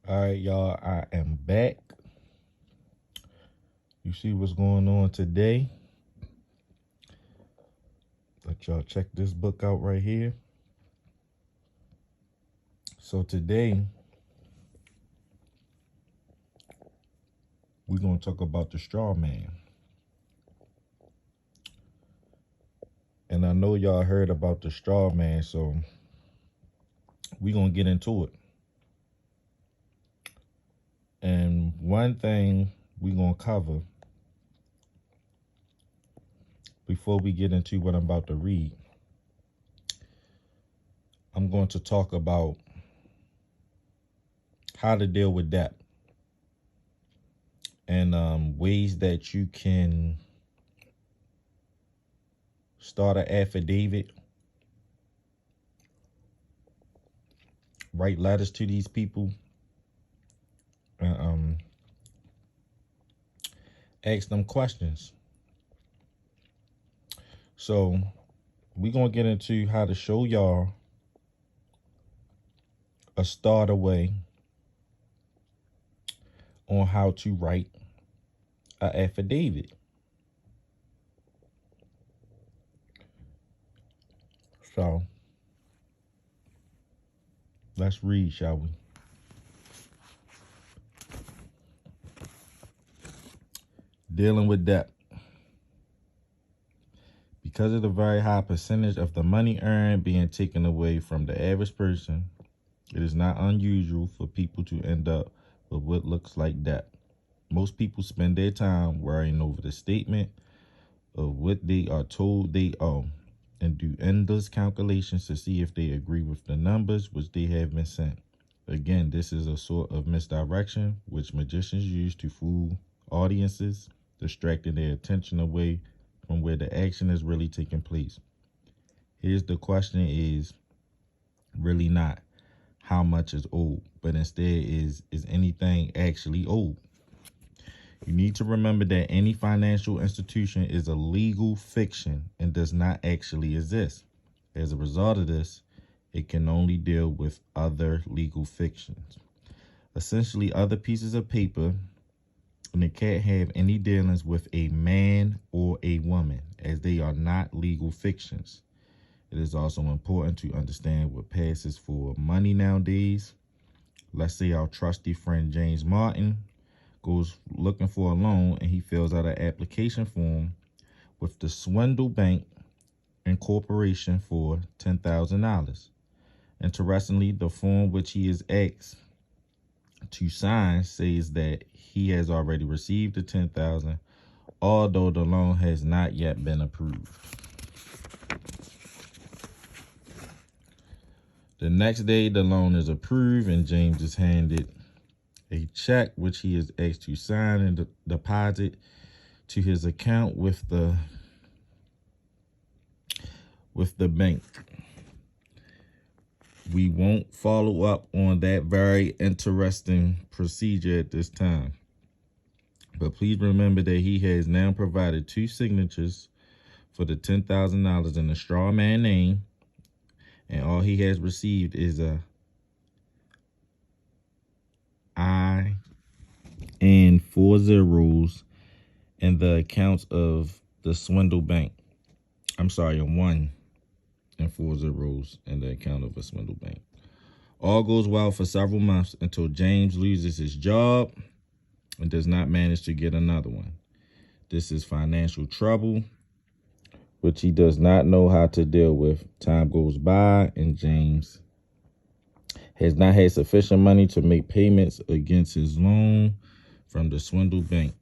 All right, y'all, I am back. You see what's going on today? Let y'all check this book out right here. So today, we're going to talk about the straw man. And I know y'all heard about the straw man, so we're going to get into it. And one thing we're going to cover before we get into what I'm about to read, I'm going to talk about how to deal with debt and ways that you can start an affidavit, write letters to these people, and ask them questions. So we're going to get into how to show y'all a starter way on how to write an affidavit. So let's read, shall we? Dealing with debt. Because of the very high percentage of the money earned being taken away from the average person, it is not unusual for people to end up with what looks like debt. Most people spend their time worrying over the statement of what they are told they owe and do endless calculations to see if they agree with the numbers which they have been sent. Again, this is a sort of misdirection which magicians use to fool audiences, distracting their attention away from where the action is really taking place. Here's the question is really not how much is owed, but instead is anything actually owed? You need to remember that any financial institution is a legal fiction and does not actually exist. As a result of this, it can only deal with other legal fictions, essentially other pieces of paper, and it can't have any dealings with a man or a woman, as they are not legal fictions. It is also important to understand what passes for money nowadays. Let's say our trusty friend James Martin goes looking for a loan and he fills out an application form with the Swindle Bank Incorporation for $10,000. Interestingly, the form which he is asked to sign says that he has already received the $10,000, although the loan has not yet been approved. The next day, the loan is approved and James is handed a check which he is asked to sign and deposit to his account with the bank. We won't follow up on that very interesting procedure at this time. But please remember that he has now provided two signatures for the $10,000 in the straw man name, and all he has received is a I and 4 zeros in the accounts of the Swindle Bank. I'm sorry, a 1 and 4 zeros in the account of a Swindle Bank. All goes well for several months until James loses his job and does not manage to get another one. This is financial trouble, which he does not know how to deal with. Time goes by and James has not had sufficient money to make payments against his loan from the Swindle Bank.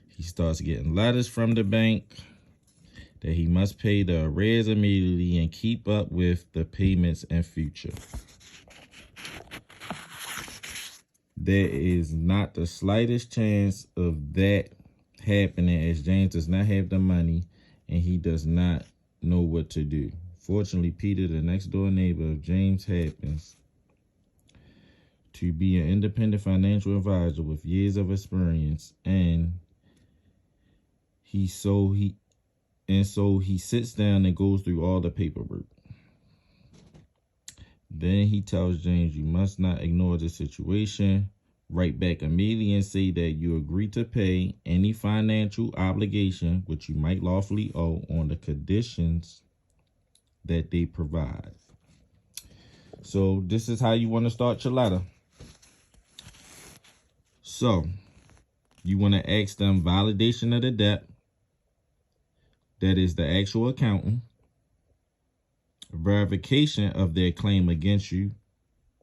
He starts getting letters from the bank that he must pay the arrears immediately and keep up with the payments in future. There is not the slightest chance of that happening, as James does not have the money and he does not know what to do. Fortunately, Peter, the next door neighbor of James, happens to be an independent financial advisor with years of experience, and so he sits down and goes through all the paperwork. Then he tells James, you must not ignore the situation. Write back immediately and say that you agree to pay any financial obligation which you might lawfully owe on the conditions that they provide. So this is how you want to start your letter. So you want to ask them validation of the debt. That is the actual accountant. Verification of their claim against you.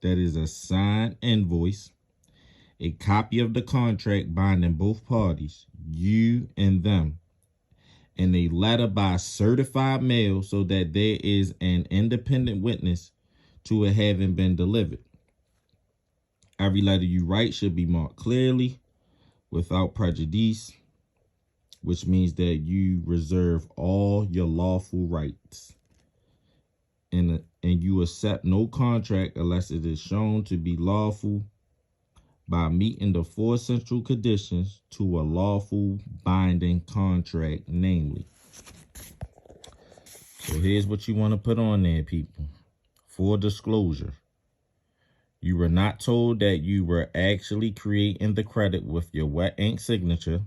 That is a signed invoice. A copy of the contract binding both parties, you and them, and a letter by certified mail so that there is an independent witness to it having been delivered. Every letter you write should be marked clearly, without prejudice, which means that you reserve all your lawful rights. And you accept no contract unless it is shown to be lawful by meeting the 4 essential conditions to a lawful binding contract, namely. So here's what you want to put on there, people. For disclosure, you were not told that you were actually creating the credit with your wet ink signature.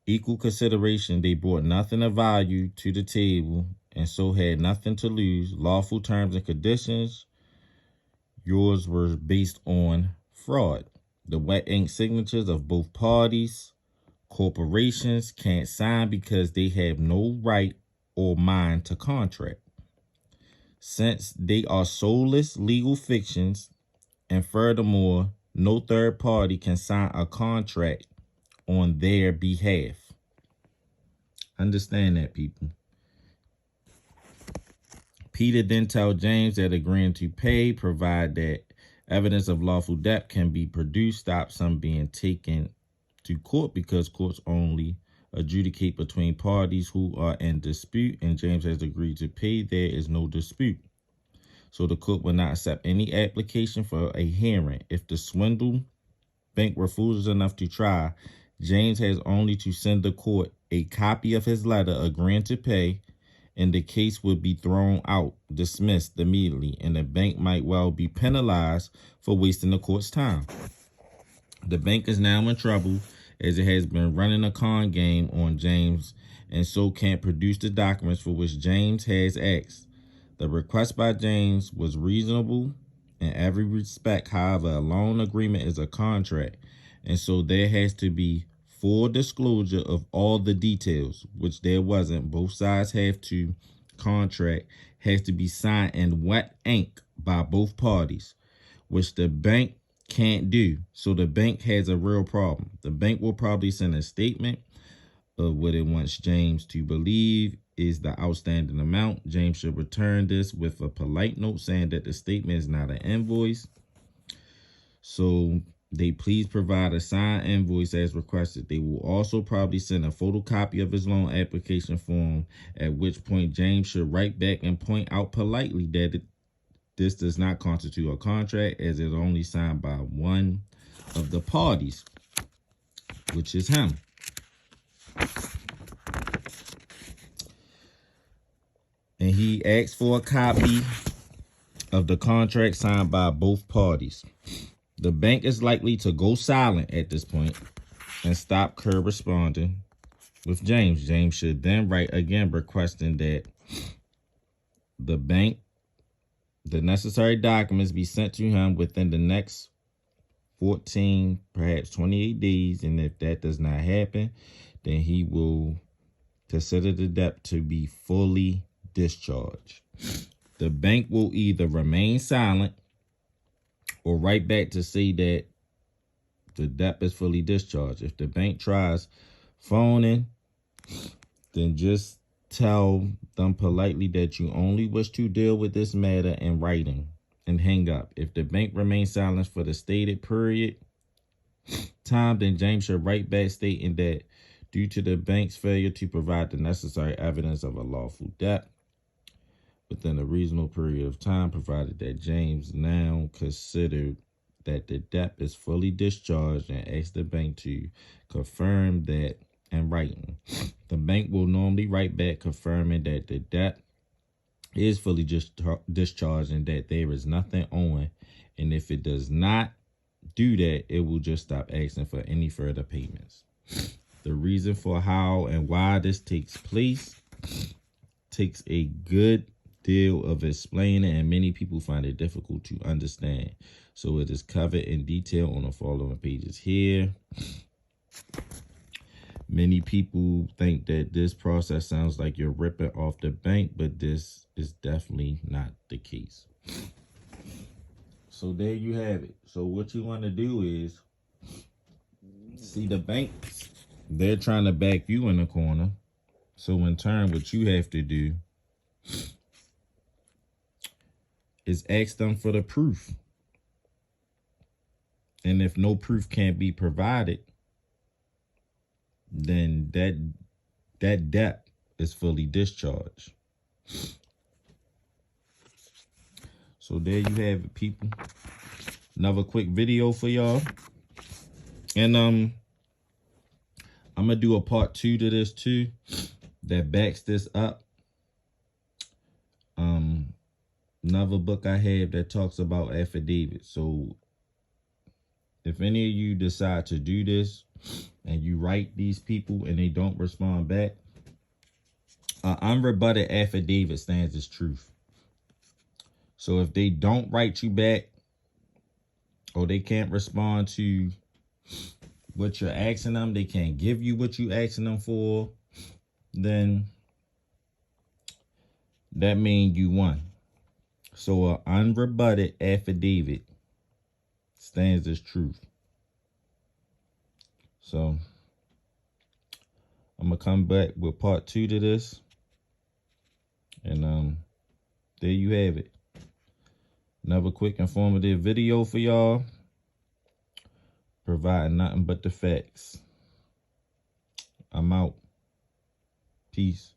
Equal consideration, they brought nothing of value to the table and so had nothing to lose. Lawful terms and conditions, yours were based on fraud. The wet ink signatures of both parties. Corporations can't sign because they have no right or mind to contract. Since they are soulless legal fictions, and furthermore, no third party can sign a contract on their behalf. Understand that, people. Peter then tells James that agreeing to pay, provide that evidence of lawful debt can be produced, stop some being taken to court because courts only adjudicate between parties who are in dispute, and James has agreed to pay. There is no dispute. So the court will not accept any application for a hearing. If the swindle bank refuses enough to try, James has only to send the court a copy of his letter agreeing to pay, and the case would be thrown out, dismissed immediately, and the bank might well be penalized for wasting the court's time. The bank is now in trouble as it has been running a con game on James and so can't produce the documents for which James has asked. The request by James was reasonable in every respect. However, a loan agreement is a contract, and so there has to be full disclosure of all the details, which there wasn't. Both sides have to contract, has to be signed in wet ink by both parties, which the bank can't do. So the bank has a real problem. The bank will probably send a statement of what it wants James to believe is the outstanding amount. James should return this with a polite note saying that the statement is not an invoice. So they please provide a signed invoice as requested. They will also probably send a photocopy of his loan application form, at which point James should write back and point out politely that this does not constitute a contract as it is only signed by one of the parties, which is him. And he asked for a copy of the contract signed by both parties. The bank is likely to go silent at this point and stop corresponding with James. James should then write again requesting that the necessary documents be sent to him within the next 14, perhaps 28 days. And if that does not happen, then he will consider the debt to be fully discharged. The bank will either remain silent or write back to say that the debt is fully discharged. If the bank tries phoning, then just tell them politely that you only wish to deal with this matter in writing and hang up. If the bank remains silent for the stated period time, then James should write back stating that due to the bank's failure to provide the necessary evidence of a lawful debt within a reasonable period of time, provided that James now considered that the debt is fully discharged, and ask the bank to confirm that in writing. The bank will normally write back confirming that the debt is fully discharged and that there is nothing owing. And if it does not do that, it will just stop asking for any further payments. The reason for how and why this takes place takes a good deal of explaining, and many people find it difficult to understand. So it is covered in detail on the following pages here. Many people think that this process sounds like you're ripping off the bank, but this is definitely not the case. So there you have it. So what you want to do is, see, the banks, they're trying to back you in the corner. So in turn, what you have to do is ask them for the proof. And if no proof can't be provided, then that debt is fully discharged. So there you have it, people. Another quick video for y'all. And I'm gonna do a part 2 to this too that backs this up. Another book I have that talks about affidavits. So if any of you decide to do this and you write these people and they don't respond back, unrebutted affidavit stands as truth. So if they don't write you back or they can't respond to what you're asking them, they can't give you what you're asking them for, then that means you won. So an unrebutted affidavit stands as truth. So I'm gonna come back with part 2 to this, and there you have it. Another quick informative video for y'all, providing nothing but the facts. I'm out. Peace.